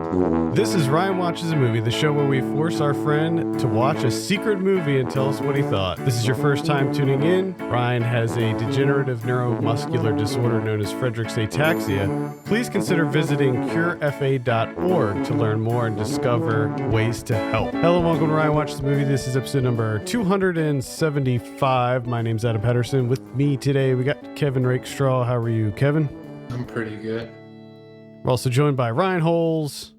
This is Ryan Watches a Movie, the show where we force our friend to watch a secret movie and tell us what he thought. This is your first time tuning in. Ryan has a degenerative neuromuscular disorder known as Friedreich's ataxia. Please consider visiting curefa.org to learn more and discover ways to help. Hello and welcome to Ryan Watches a Movie. This is episode number 275. My name's Adam Pedersen. With me today, we got Kevin Rakestraw. How are you, Kevin? I'm pretty good. We're also joined by Ryan Holes.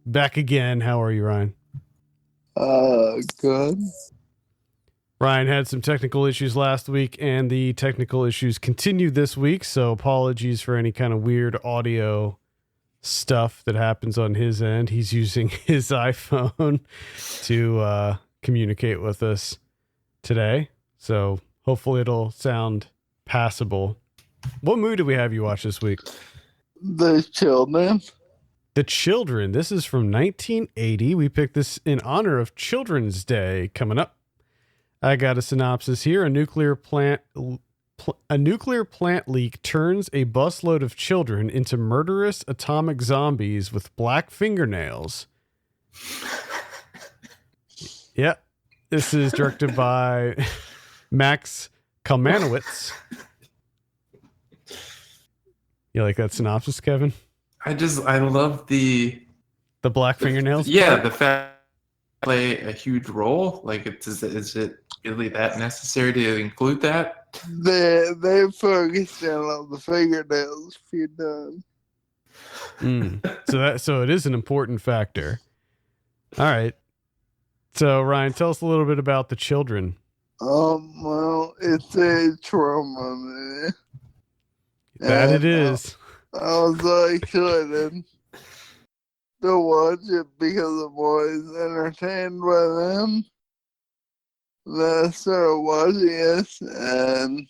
Back again. How are you, Ryan? Good. Ryan had some technical issues last week, and the technical issues continue this week, so apologies for any kind of weird audio stuff that happens on his end. He's using his iPhone to communicate with us today, so hopefully it'll sound passable. What movie did we have you watch this week? The Children. The Children. This is from 1980. We picked this in honor of Children's Day coming up. I got a synopsis here. A nuclear plant leak turns a busload of children into murderous atomic zombies with black fingernails. Yep. This is directed by Max Kalmanowitz. You like that synopsis, Kevin? I love the black fingernails. Yeah, the fact they play a huge role. Like, is it really that necessary to include that? They focused in on the fingernails if you're done. So it is an important factor. All right. So Ryan, tell us a little bit about The Children. Well, it's a trauma movie. That it is. I was excited to watch it because I was entertained by them. Then I started watching it, and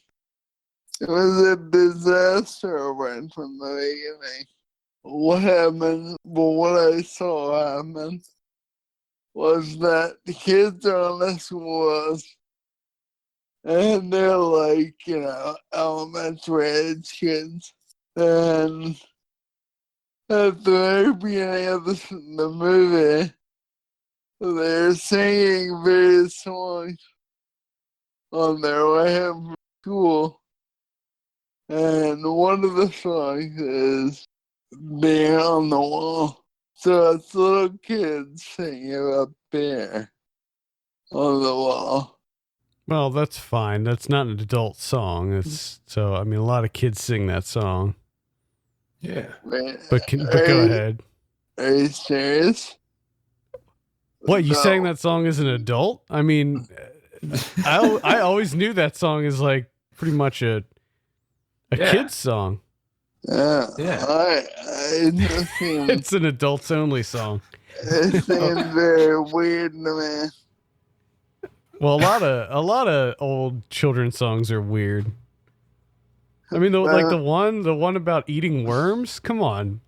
it was a disaster right from the beginning. What I saw happen was that the kids are on the school bus, and they're like, elementary age kids. And at the very beginning of the movie, they're singing various songs on their way home from school. And one of the songs is Being on the Wall. So it's little kids singing about being on the wall. Well, that's fine. That's not an adult song. A lot of kids sing that song. Yeah. But go ahead. Are you serious? What, you No. sang that song as an adult? I mean, I always knew that song is like pretty much a kid's song. Yeah. It's an adults only song. It seems very weird to me. Well, a lot of old children's songs are weird. I mean, the one about eating worms. Come on,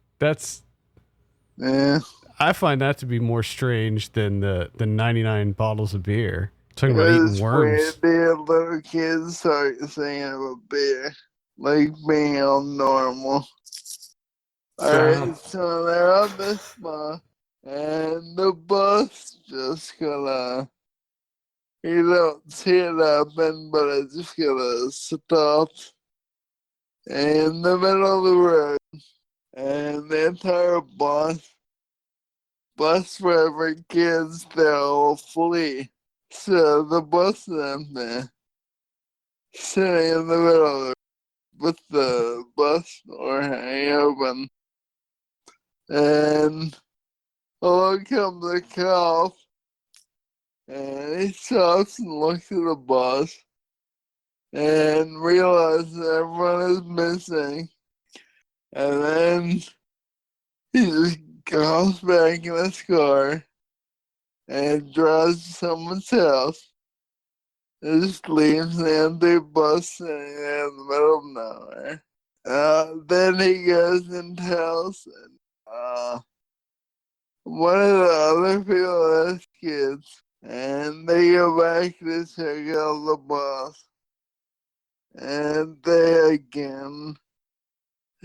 Yeah. I find that to be more strange than the 99 bottles of beer. Talking about eating worms. Weird, little kids start singing about beer, like being all normal. Alright, so they're on this bus, and the bus just gonna, you don't see it happen, but it's just gonna stop in the middle of the road, and the entire bus driver kids, they'll flee. So the bus is empty, sitting in the middle of the road with the bus door hanging open. And along comes a cop, and he stops and looks at the bus and realizes everyone is missing. And then he just goes back in his car and drives to someone's house and just leaves the empty bus sitting there in the middle of nowhere. Then he goes into the house, and one of the other people has kids, and they go back to check out the bus, and they again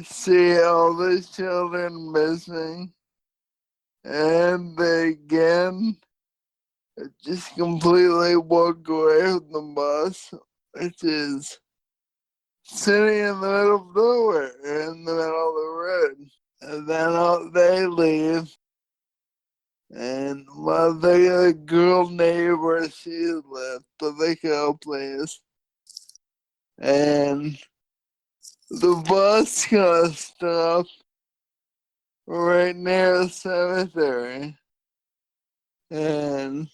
see all the children missing, and they again just completely walk away from the bus, which is sitting in the middle of nowhere, in the middle of the road. And then they leave, and while the girl neighbor, she left to the go place, and the bus kind of stopped right near the cemetery, and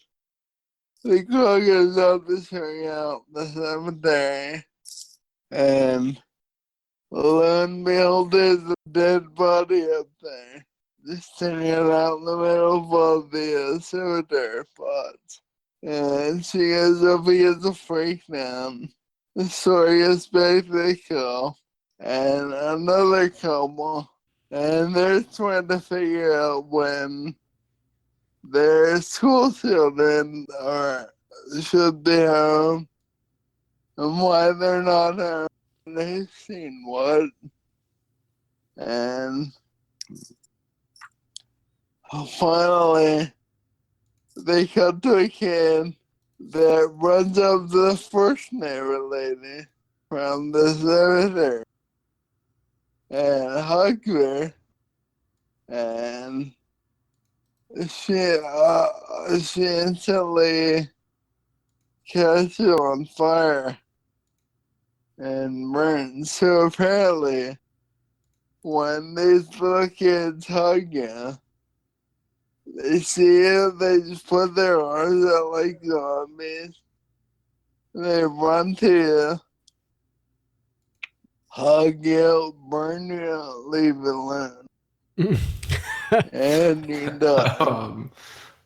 the car goes up to check out the cemetery, and lo and behold, there's a dead body up there, just sitting out in the middle of the cemetery plots. And she goes up against a freak down. The story gets back to the couple, and another couple, and they're trying to figure out when their school children should be home and why they're not home. They've seen what, and finally they cut to a kid that runs up to the first neighbor lady from the cemetery and hugs her, and she instantly catches on fire and burns. So apparently, when these little kids hug you, they see it, they just put their arms out like zombies. They run to you, hug you, burn you, leave you alone. And you die. Oh,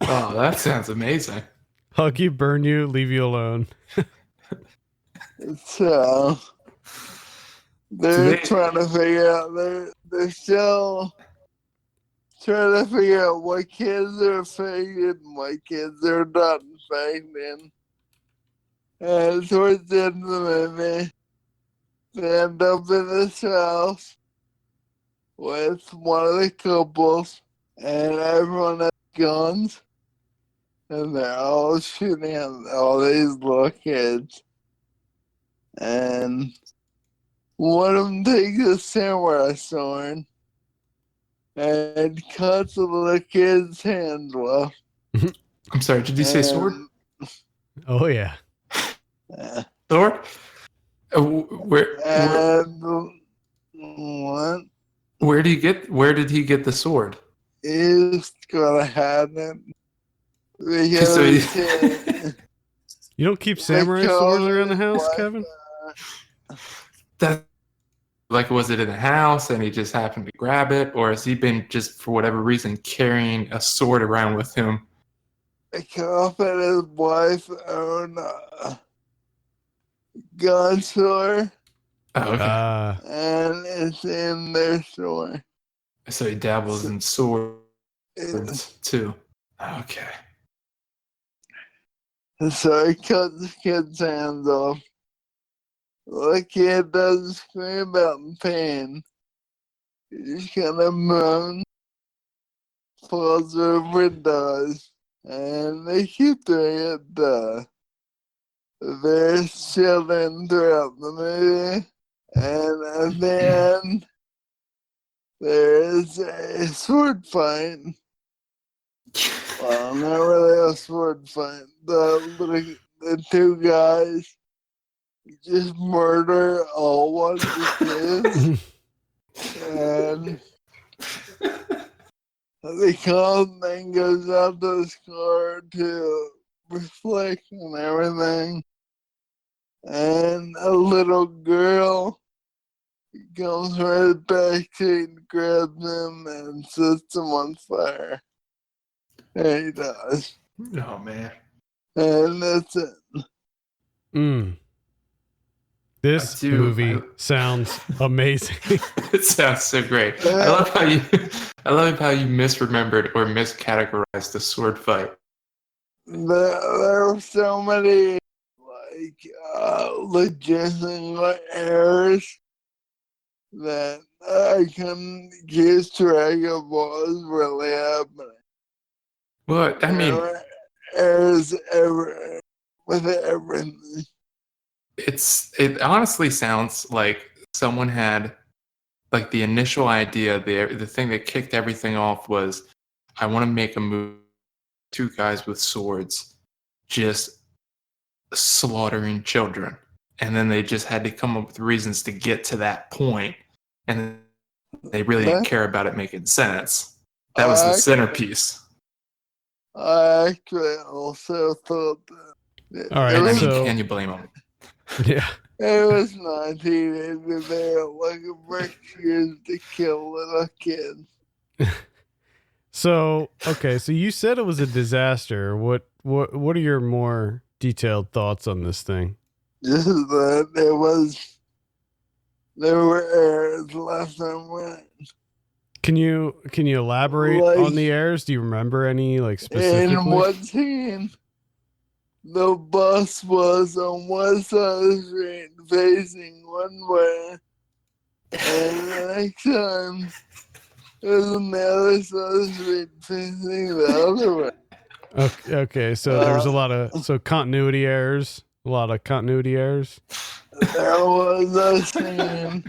that sounds amazing. Hug you, burn you, leave you alone. So they're trying to figure out, they're still trying to figure out what kids are affected and what kids are not affected. And towards the end of the movie, they end up in this house with one of the couples, and everyone has guns, and they're all shooting at all these little kids. And one of them takes a samurai sword and cuts the little kid's hands off. I'm sorry, did you say sword? Oh, yeah. Sword? Where did he get the sword? He's gonna have it. Because You don't keep samurai swords around the house, Kevin? That, like, was it in the house and he just happened to grab it, or has he been just for whatever reason carrying a sword around with him? a cop and his wife own a gun store. Oh, okay. And it's in their store. So he dabbles in swords too. Okay. So he cuts the kid's hands off. The kid doesn't scream out in pain. He just kind of moans, falls over and dies. And they keep doing it. There's children throughout the movie. And at the end, there is a sword fight. Well, not really a sword fight. The two guys just murder all one of the kids. And the cop then goes out to his car to reflect on everything. And a little girl comes right back and grabs him and sets him on fire. And he dies. Oh, man. And that's it. This movie sounds amazing. It sounds so great. I love how you misremembered or miscategorized the sword fight. There were so many logistical errors that I couldn't keep track of what was really happening. Well, I mean, Airs ever with everything. it honestly sounds like someone had like the initial idea. The thing that kicked everything off was, I want to make a movie, two guys with swords, just slaughtering children, and then they just had to come up with reasons to get to that point, and they really didn't care about it making sense. That was the centerpiece. I actually also thought that. All right, And I mean, so can you blame them? yeah. It was 1980. Like a excuse to kill little kids. So okay, so you said it was a disaster. What are your more detailed thoughts on this thing? Just that there were errors left and right. Can you elaborate on the errors? Do you remember any like specifically? In one scene, the bus was on one side of the street facing one way, and the next time it was on the other side of the street facing the other way. Okay, so there was a lot of continuity errors. A lot of continuity errors. There was a scene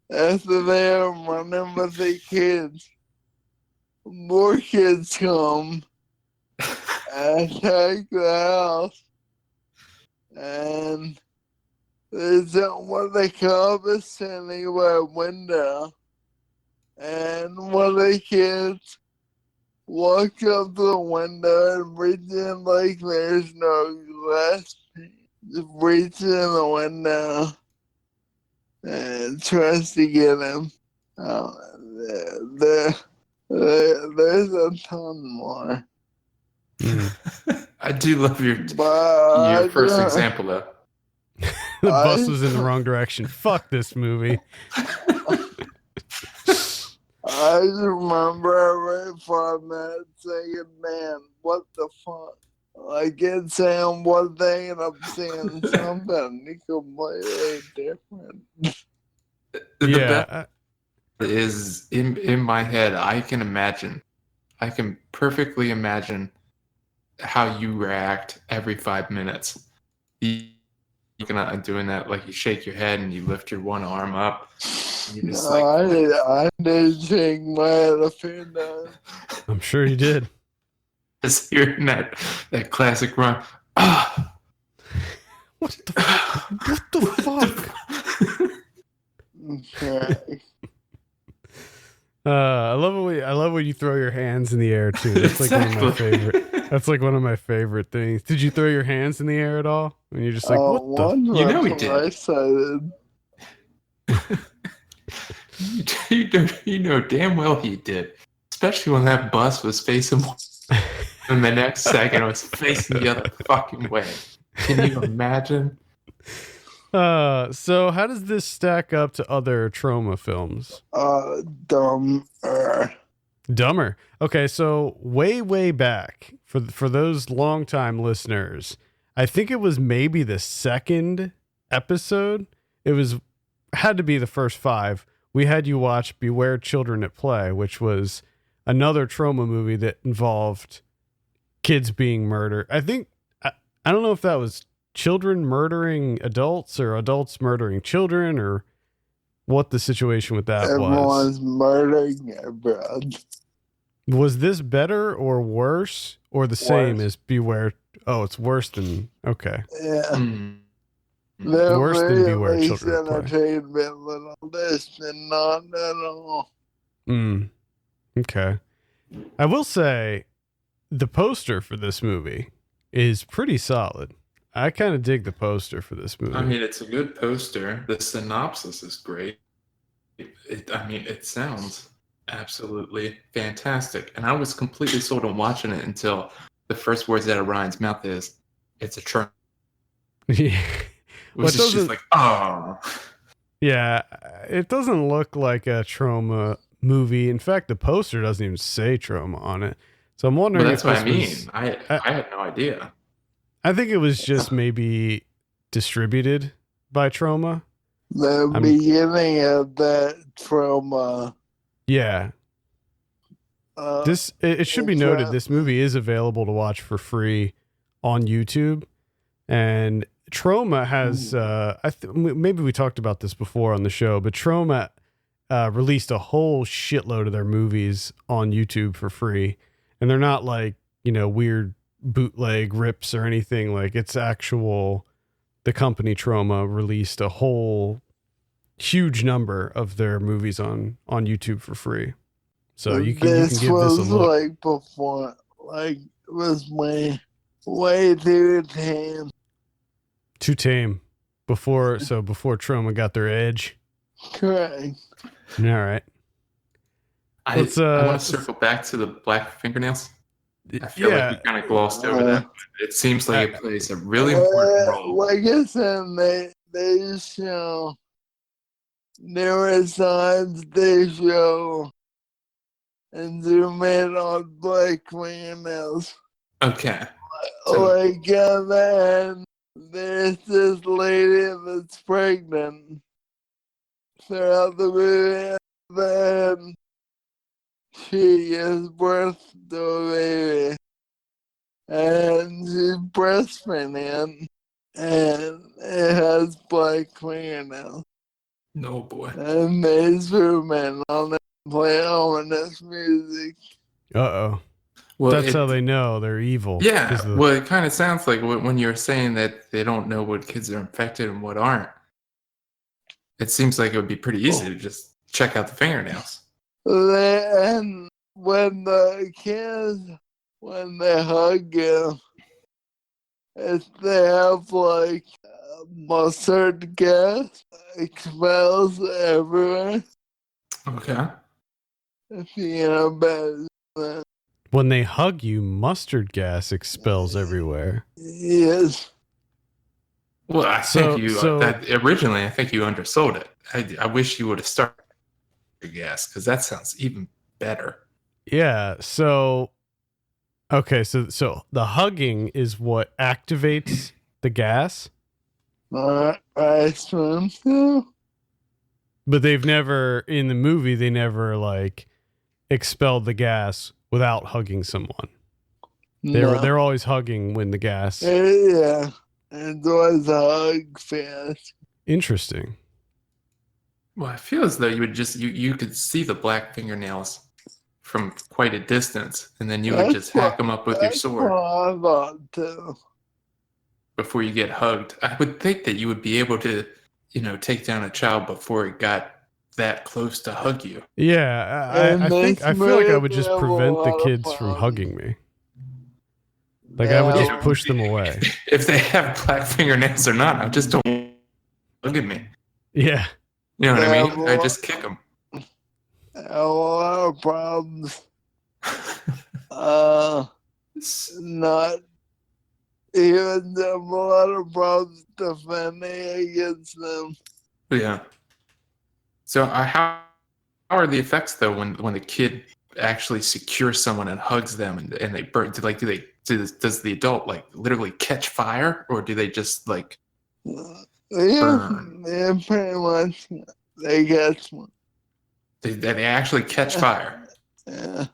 after they were running with the kids. More kids come and attack the house, and there's one of the cops is standing by a window, and one of the kids walks up to the window and reaches in like there's no glass. Just reaches in the window and tries to get him. There's a ton more. I do love your first example, though. The bus was in the wrong direction. Fuck this movie. I just remember right from that saying, man, what the fuck? Like, it's saying one thing and I'm saying something completely different. The best is in my head. I can perfectly imagine how you react every 5 minutes. You're not doing that, like you shake your head and you lift your one arm up. And you're just I did shake my head a few times. I'm sure you did. Just hearing that classic run. Ah. What the fuck? Okay. I love when you throw your hands in the air too. That's like one of my favorite. That's like one of my favorite things. Did you throw your hands in the air at all? When you're just like, what the? You know he did. You know damn well he did. Especially when that bus was facing one, and the next second it was facing the other fucking way. Can you imagine? So how does this stack up to other trauma films? Dumber. Okay, so way back for those longtime listeners, I think it was maybe the second episode. It had to be the first 5. We had you watch Beware Children at Play, which was another trauma movie that involved kids being murdered. I think I don't know if that was children murdering adults or adults murdering children or what the situation with that Everyone's murdering everyone. Was this better or worse or the same as Beware? Oh, it's worse than okay. Yeah. Worse than Beware Children at Play. This and not at all. Okay. I will say the poster for this movie is pretty solid. I kind of dig the poster for this movie. I mean, it's a good poster. The synopsis is great. It sounds absolutely fantastic. And I was completely sold on watching it until the first words out of Ryan's mouth is, "It's a trauma." Yeah. Which is just like, oh. Yeah, it doesn't look like a trauma movie. In fact, the poster doesn't even say trauma on it. So I'm wondering. Well, that's what I mean. I had no idea. I think it was just maybe distributed by Trauma. The beginning of that Trauma. Yeah. It should be noted, this movie is available to watch for free on YouTube, and Troma has maybe we talked about this before on the show, but Troma released a whole shitload of their movies on YouTube for free, and they're not like, weird bootleg rips or anything. Like, it's actual, the company Troma released a whole huge number of their movies on YouTube for free. So you can give this a look. Like before, like, it was way too tame. Too tame. Before Troma got their edge. Correct. All right. I want to circle back to the black fingernails. I feel like we kind of glossed over that. It seems like it plays a really important role. Like I said, they show, there were times they show and zoom in on black fingernails. Okay. Like, and then there's this lady that's pregnant throughout the movie, and then she gives birth to a baby, and she's breastfeeding, and it has black fingernails. No, boy. And they zoom in on it and play ominous music. Uh-oh. Well, that's how they know they're evil. Yeah, well, it kind of sounds like when you're saying that they don't know what kids are infected and what aren't. It seems like it would be pretty easy to just check out the fingernails. And when the kids, when they hug you, if they have like mustard gas, expels everywhere. Okay. If you know about that. When they hug you, mustard gas expels everywhere. Yes. Well, I think originally I think you undersold it. I wish you would have started with gas, because that sounds even better. Yeah. So, okay. So the hugging is what activates the gas. I assume so. But they've never, in the movie, they never like expelled the gas without hugging someone. They're always hugging when the gas. Yeah. It's always a hug fast. Interesting. Well, I feel as though you would just you could see the black fingernails from quite a distance, and then you would just hack them up with your sword. I thought too. Before you get hugged, I would think that you would be able to, take down a child before it got that close to hug you. Yeah, I feel like I would just prevent the kids from hugging me. Like, I would just push them away. If they have black fingernails or not, I just don't look at me. Yeah. You know what I mean? I just kick them. A lot of problems. Not even a lot of problems defending against them. Yeah. So how are the effects though when the kid actually secures someone and hugs them and they burn? Does the adult like literally catch fire, or do they just like burn? Yeah, pretty much. They catch one. They actually catch fire. Yeah.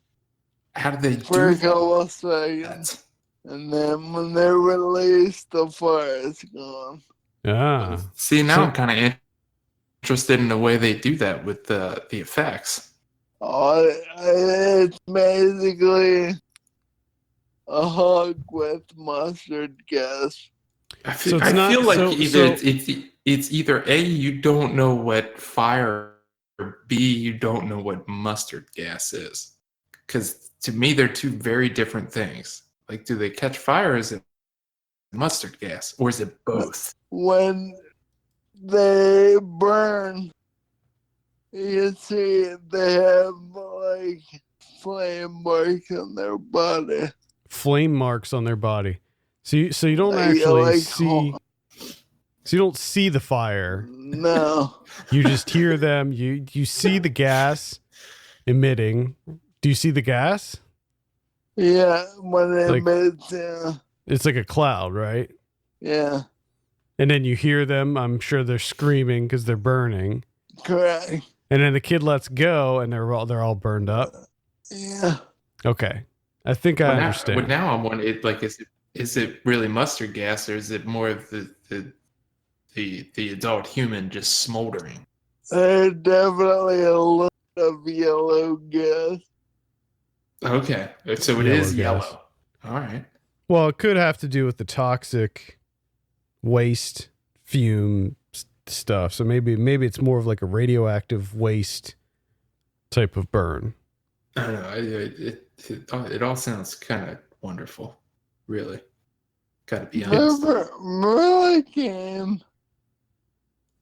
How do they For do a couple of seconds. that? And then when they're released, the fire is gone. Ah. See, now I'm kind of interested in the way they do that with the effects. Oh, it's basically a hug with mustard gas. I feel like it's either A, you don't know what fire, or B, you don't know what mustard gas is. Because to me, they're two very different things. Like, do they catch fire, or is it mustard gas? Or is it both? When they burn, you see they have like flame marks on their body. Flame marks on their body. So you don't actually see. So you don't see the fire. No. You just hear them. You see the gas emitting. Do you see the gas? Yeah, when it emits, yeah. It's like a cloud, right? Yeah. And then you hear them. I'm sure they're screaming because they're burning. Correct. And then the kid lets go, and they're all burned up. Yeah. Okay. I think I understand. Now I'm wondering, like, is it really mustard gas, or is it more of the adult human just smoldering? There's definitely a lot of yellow gas. Okay, so it Yellow is gas. yellow. All right. Well, it could have to do with the toxic waste fume stuff. So maybe it's more of like a radioactive waste type of burn. I don't know. It all sounds kind of wonderful, really. Got to be honest. Remember a game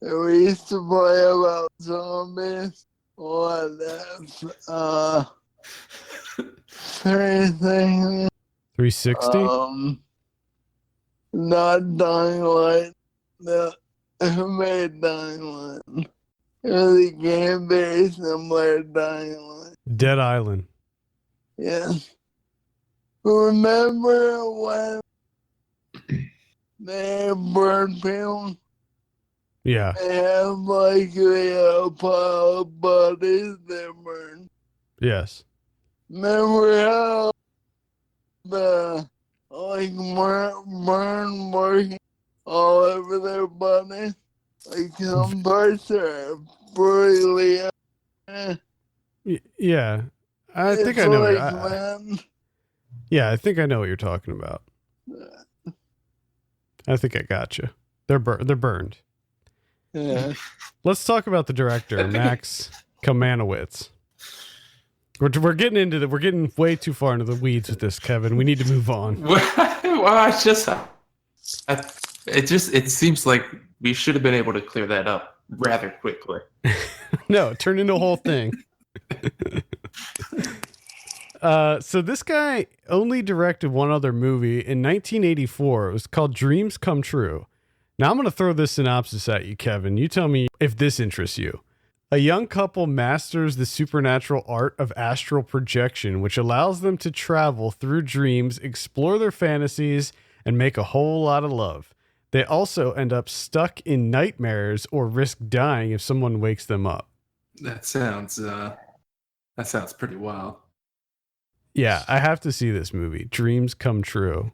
that we used to play about zombies? What that? 360? 360? Not Dying Light. No, who made Dying Light? It was a game very similar to Dying Light. Dead Island. Yes. Remember when they burned people? Yeah. They have like a pile of bodies that burn. Yes. Remember how the burn working all over their body? Like some parts are really Yeah. I think I know. man. Yeah, I think I know what you're talking about. I think I got you. They're burned. Yeah. Let's talk about the director, Max Kamanowitz. We're getting way too far into the weeds with this, Kevin. We need to move on. Well, it seems like we should have been able to clear that up rather quickly. No, it turned into a whole thing. So this guy only directed one other movie in 1984. It was called Dreams Come True. Now I'm going to throw this synopsis at you, Kevin. You tell me if this interests you. A young couple masters the supernatural art of astral projection, which allows them to travel through dreams, explore their fantasies, and make a whole lot of love. They also end up stuck in nightmares or risk dying if someone wakes them up. That sounds pretty wild. Yeah, I have to see this movie. Dreams Come True.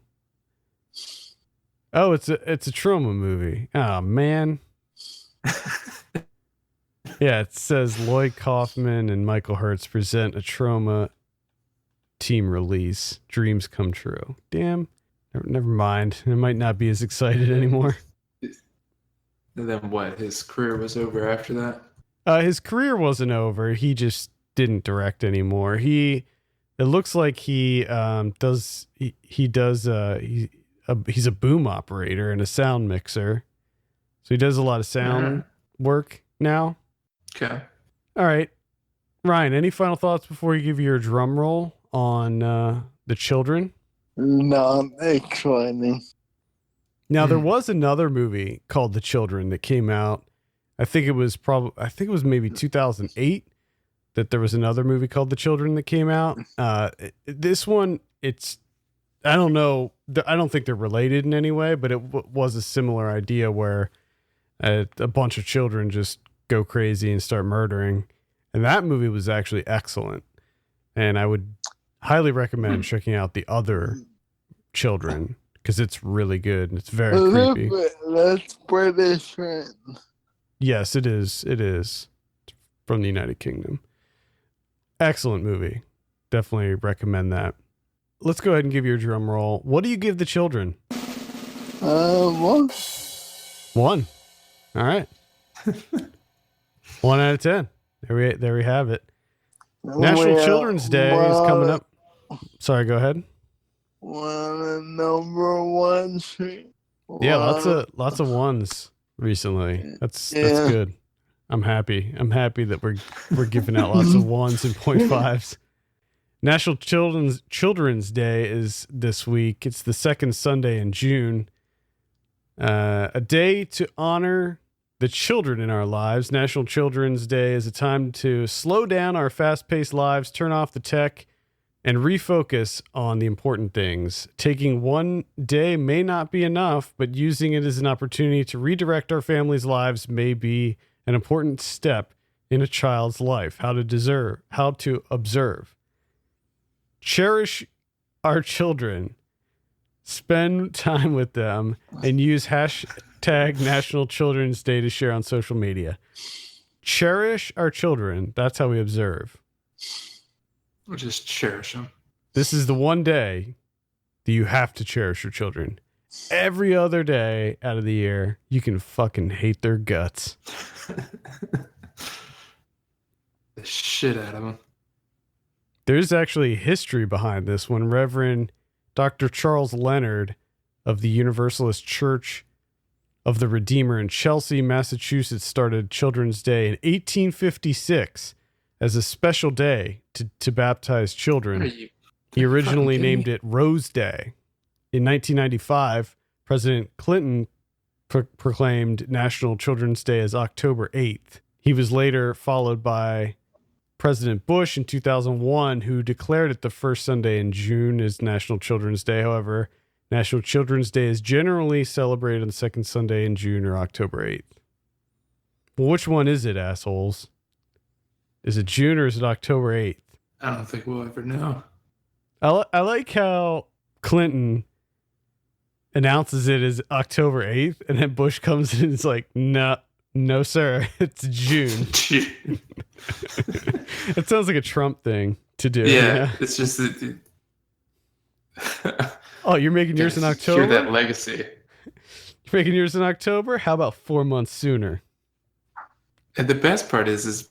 Oh, it's a trauma movie. Oh man. Yeah, it says Lloyd Kaufman and Michael Hertz present a trauma team release. Dreams Come True. Damn. Never mind. I might not be as excited anymore. And then what? His career was over after that? His career wasn't over. He just didn't direct anymore. It looks like he's a boom operator and a sound mixer. So he does a lot of sound work now. Okay. All right. Ryan, any final thoughts before you give your drum roll on The Children? Not exciting. Now, there was another movie called The Children that came out. I think it was maybe 2008 that there was another movie called The Children that came out. This one, I don't know. I don't think they're related in any way, but it was a similar idea where a bunch of children just go crazy and start murdering. And that movie was actually excellent. And I would highly recommend checking out The Other Children because it's really good and it's very creepy. That's British, right? Yes, it is. It is from the United Kingdom. Excellent movie. Definitely recommend that. Let's go ahead and give your drum roll. What do you give The Children? 1. 1. All right. 1 out of 10. There we have it. National Children's Day is coming up. Sorry, go ahead. Number 1. Yeah, lots of ones recently. That's good. I'm happy. I'm happy that we're giving out lots of 1s and 0.5s. National Children's Day is this week. It's the second Sunday in June. A day to honor the children in our lives. National Children's Day is a time to slow down our fast-paced lives, turn off the tech, and refocus on the important things. Taking one day may not be enough, but using it as an opportunity to redirect our family's lives may be an important step in a child's life. How to observe. cherish our children, spend time with them, and use hashtag National Children's Day to share on social media. Cherish our children. That's how we observe. We'll just cherish them. This is the one day that you have to cherish your children. Every other day out of the year, you can fucking hate their guts. The shit out of them. There's actually history behind this when Reverend Dr. Charles Leonard of the Universalist Church of the Redeemer in Chelsea, Massachusetts, started Children's Day in 1856 as a special day to baptize children. He originally named it Rose Day. In 1995, President Clinton proclaimed National Children's Day as October 8th. He was later followed by President Bush in 2001, who declared it the first Sunday in June as National Children's Day. However, National Children's Day is generally celebrated on the second Sunday in June or October 8th. Well, which one is it, assholes? Is it June or is it October 8th? I don't think we'll ever know. I like how Clinton announces it as October 8th, and then Bush comes in and is like, no, sir, it's June. It sounds like a Trump thing to do. Yeah. It's just... Oh, you're making yours in October? Hear that legacy. You're making yours in October? How about 4 months sooner? And the best part is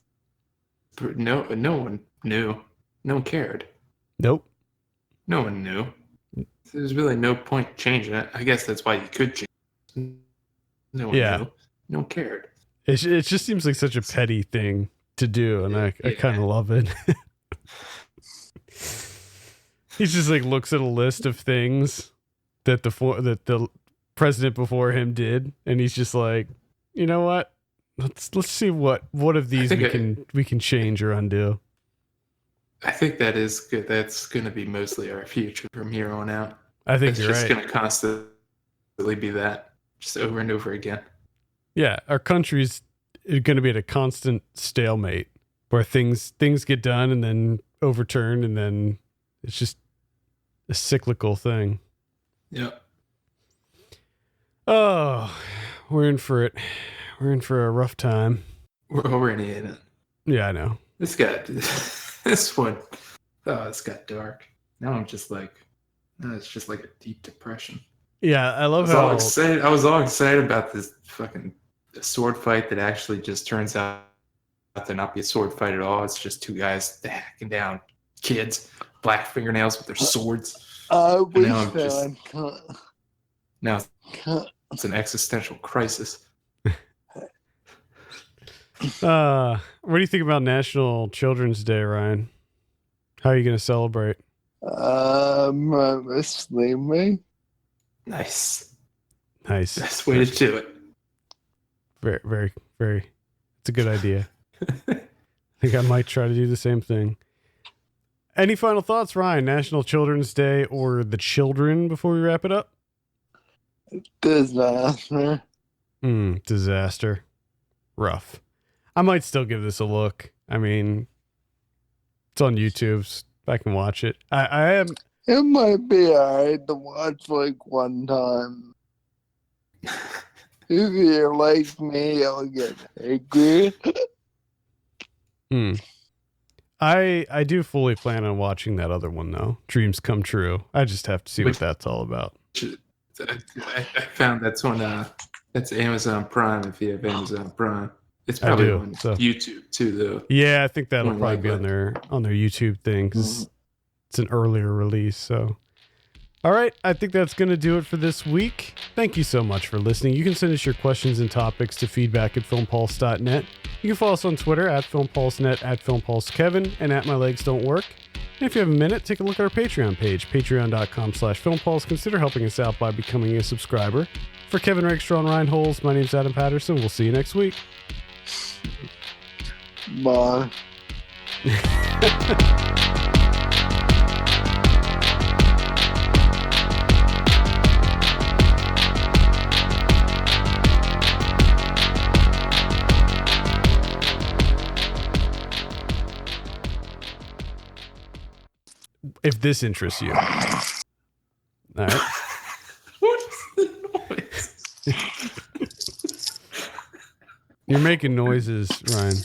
no one knew. No one cared. Nope. No one knew. There's really no point changing it. I guess that's why you could change it. No one knew. No one cared. It just seems like such a petty thing to do, and I kind of love it. He just like looks at a list of things that the president before him did, and he's just like, you know what? Let's see what of these we can change or undo. I think that is good. That's going to be mostly our future from here on out. I think you're right. It's just going to constantly be that, just over and over again. Yeah, our country's going to be at a constant stalemate where things get done and then overturned, and then it's just a cyclical thing. Yep. Oh, we're in for it. We're in for a rough time. We're already in it. Yeah, I know. This one, it's got dark. Now I'm just like, it's just like a deep depression. Yeah, I love how I was all excited about this fucking sword fight that actually just turns out to not be a sword fight at all. It's just two guys hacking down kids, black fingernails with their swords. Now it's an existential crisis. What do you think about National Children's Day, Ryan? How are you going to celebrate? Sleeping. Nice. Nice way to do it. Very, very, very. It's a good idea. I think I might try to do the same thing. Any final thoughts, Ryan? National Children's Day or the children before we wrap it up? Disaster. Disaster. Rough. I might still give this a look. I mean, it's on YouTube. So I can watch it. I am. It might be alright to watch like one time. If you're like me, I'll get angry. I do fully plan on watching that other one though. Dreams Come True. I just have to see what that's all about. I found that's on that's Amazon Prime if you have Amazon Prime. It's probably on YouTube too, though. Yeah, I think that'll probably be on their YouTube thing because it's an earlier release. So, all right, I think that's going to do it for this week. Thank you so much for listening. You can send us your questions and topics to feedback@filmpulse.net. You can follow us on Twitter @FilmPulseNet, @FilmPulseKevin, and @MyLegsDon'tWork. And if you have a minute, take a look at our Patreon page, patreon.com/FilmPulse. Consider helping us out by becoming a subscriber. For Kevin Rakestraw and Ryan Holes, my name's Adam Patterson. We'll see you next week. Bye. If if this interests you. All right. What is the noise? You're making noises, Ryan.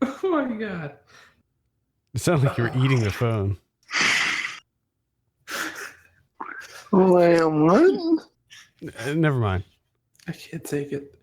Oh my god. It sounds like you're eating the phone. Wait, what? Never mind. I can't take it.